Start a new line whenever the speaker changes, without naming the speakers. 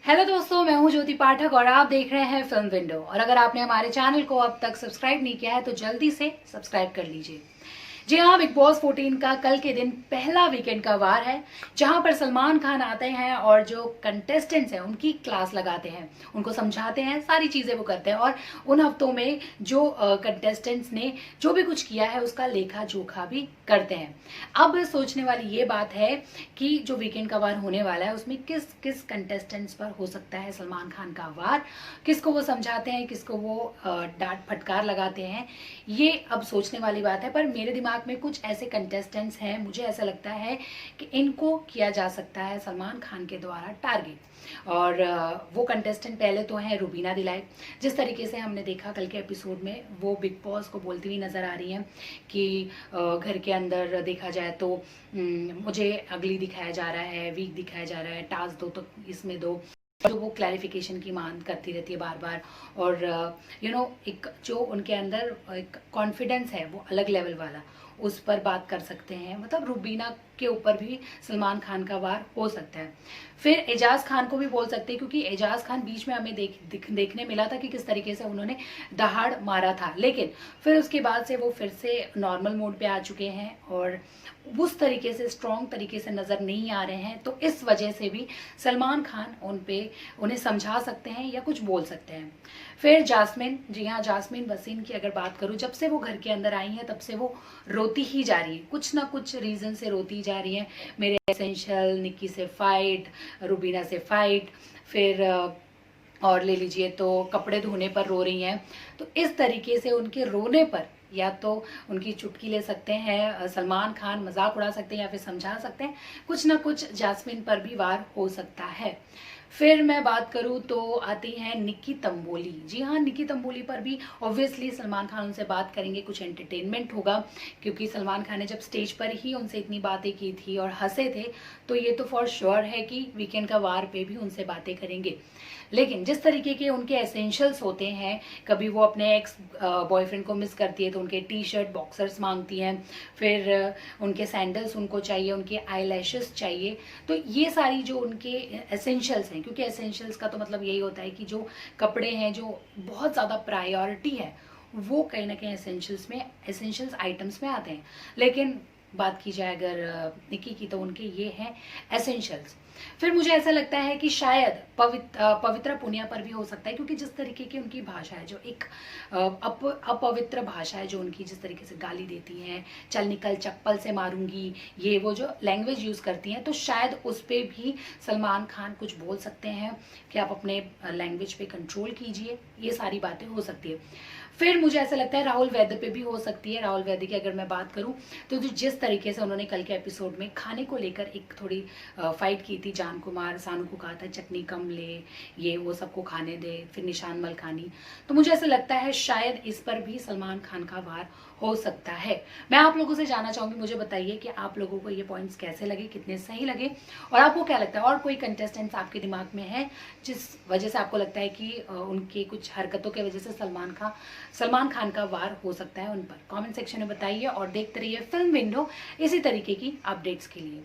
Hello दोस्तों, मैं हूं ज्योति पाठक और आप देख रहे हैं फिल्म विंडो। और अगर आपने हमारे चैनल को अब तक सब्सक्राइब नहीं किया है तो जल्दी से सब्सक्राइब कर लीजिए। जी हाँ, बिग बॉस 14 का कल के दिन पहला वीकेंड का वार है, जहां पर सलमान खान आते हैं और जो कंटेस्टेंट्स हैं उनकी क्लास लगाते हैं, उनको समझाते हैं, सारी चीजें वो करते हैं। और उन हफ्तों में जो कंटेस्टेंट्स ने जो भी कुछ किया है उसका लेखा जोखा भी करते हैं। अब सोचने वाली ये बात है कि जो वीकेंड का वार होने वाला है उसमें किस किस कंटेस्टेंट्स पर हो सकता है सलमान खान का वार, किसको वो समझाते हैं, किसको वो डांट फटकार लगाते हैं, ये अब सोचने वाली बात है। पर मेरे दिमाग में कुछ ऐसे कंटेस्टेंट्स हैं, मुझे ऐसा लगता है कि इनको किया जा सकता है सलमान खान के द्वारा टारगेट। और वो कंटेस्टेंट पहले तो हैं रुबीना दिलाई। जिस तरीके से हमने देखा कल के एपिसोड में, वो बिग बॉस को बोलती हुई नजर आ रही हैं कि घर के अंदर देखा जाए तो मुझे अगली दिखाया जा रहा है, वीक दिखाया जा रहा है, टास्क दो तो इसमें दो, जो वो क्लैरिफिकेशन की मांग करती रहती है बार बार। और एक जो उनके अंदर एक कॉन्फिडेंस है वो अलग लेवल वाला, उस पर बात कर सकते हैं। मतलब रुबीना के ऊपर भी सलमान खान का वार हो सकता है। फिर एजाज खान को भी बोल सकते हैं, क्योंकि एजाज खान बीच में हमें देखने मिला था कि किस तरीके से उन्होंने दहाड़ मारा था, लेकिन फिर उसके बाद से वो फिर से नॉर्मल मोड पे आ चुके हैं और उस तरीके से स्ट्रॉन्ग तरीके से नजर नहीं आ रहे हैं। तो इस वजह से भी सलमान खान उन्हें समझा सकते हैं या कुछ बोल सकते हैं। फिर जास्मिन, जी हाँ, जास्मिन वसीम की अगर बात करूं, जब से वो घर के अंदर आई हैं तब से वो रोती ही जा रही है, कुछ ना कुछ रीजन से रोती जा रही है। मेरे एसेंशियल, निक्की से फाइट, रुबीना से फाइट, फिर और ले लीजिए तो कपड़े धोने पर रो रही हैं। तो इस तरीके से उनके रोने पर या तो उनकी चुटकी ले सकते हैं सलमान खान, मजाक उड़ा सकते हैं या फिर समझा सकते हैं, कुछ ना कुछ जास्मिन पर भी वार हो सकता है। फिर मैं बात करूं तो आती है निक्की तंबोली। जी हाँ, निक्की तंबोली पर भी ऑब्वियसली सलमान खान उनसे बात करेंगे, कुछ एंटरटेनमेंट होगा, क्योंकि सलमान खान ने जब स्टेज पर ही उनसे इतनी बातें की थी और हंसे थे, तो ये तो फॉर श्योर है कि वीकेंड का वार पे भी उनसे बातें करेंगे। लेकिन जिस तरीके के उनके एसेंशियल्स होते हैं, कभी वो अपने एक्स बॉयफ्रेंड को मिस करती है तो उनके टी शर्ट बॉक्सर्स मांगती हैं, फिर उनके सैंडल्स उनको चाहिए, उनके आई लैशेस चाहिए। तो ये सारी जो उनके एसेंशियल्स हैं, क्योंकि एसेंशियल्स का तो मतलब यही होता है कि जो कपड़े हैं जो बहुत ज़्यादा प्रायोरिटी है, वो कहीं ना कहीं एसेंशियल्स आइटम्स में आते हैं। लेकिन बात की जाए अगर निकी की, तो उनके ये हैं एसेंशियल्स। फिर मुझे ऐसा लगता है कि शायद पवित्रा पुनिया पर भी हो सकता है, क्योंकि जिस तरीके की उनकी भाषा है, जो एक अपवित्र भाषा है जो उनकी, जिस तरीके से गाली देती हैं, चल निकल चप्पल से मारूंगी, ये वो जो लैंग्वेज यूज करती हैं, तो शायद उस पर भी सलमान खान कुछ बोल सकते हैं कि आप अपने लैंग्वेज पे कंट्रोल कीजिए। ये सारी बातें हो सकती है। फिर मुझे ऐसा लगता है राहुल वैद्य पे भी हो सकती है। राहुल वैद्य की अगर मैं बात करूं तो जिस तरीके से उन्होंने कल के एपिसोड में खाने को लेकर एक थोड़ी फाइट की थी, जान कुमार सानू को कहा था चटनी कम ले, ये वो सबको खाने दे, फिर निशान मलकानी, तो मुझे ऐसा लगता है शायद इस पर भी सलमान खान का वार हो सकता है। मैं आप लोगों से जानना चाहूंगी, मुझे बताइए कि आप लोगों को ये पॉइंट्स कैसे लगे, कितने सही लगे, और आपको क्या लगता है, और कोई कंटेस्टेंट्स आपके दिमाग में है जिस वजह से आपको लगता है कि उनकी कुछ हरकतों की वजह से सलमान खान का वार हो सकता है उन पर। कमेंट सेक्शन में बताइए और देखते रहिए फिल्म विंडो इसी तरीके की अपडेट्स के लिए।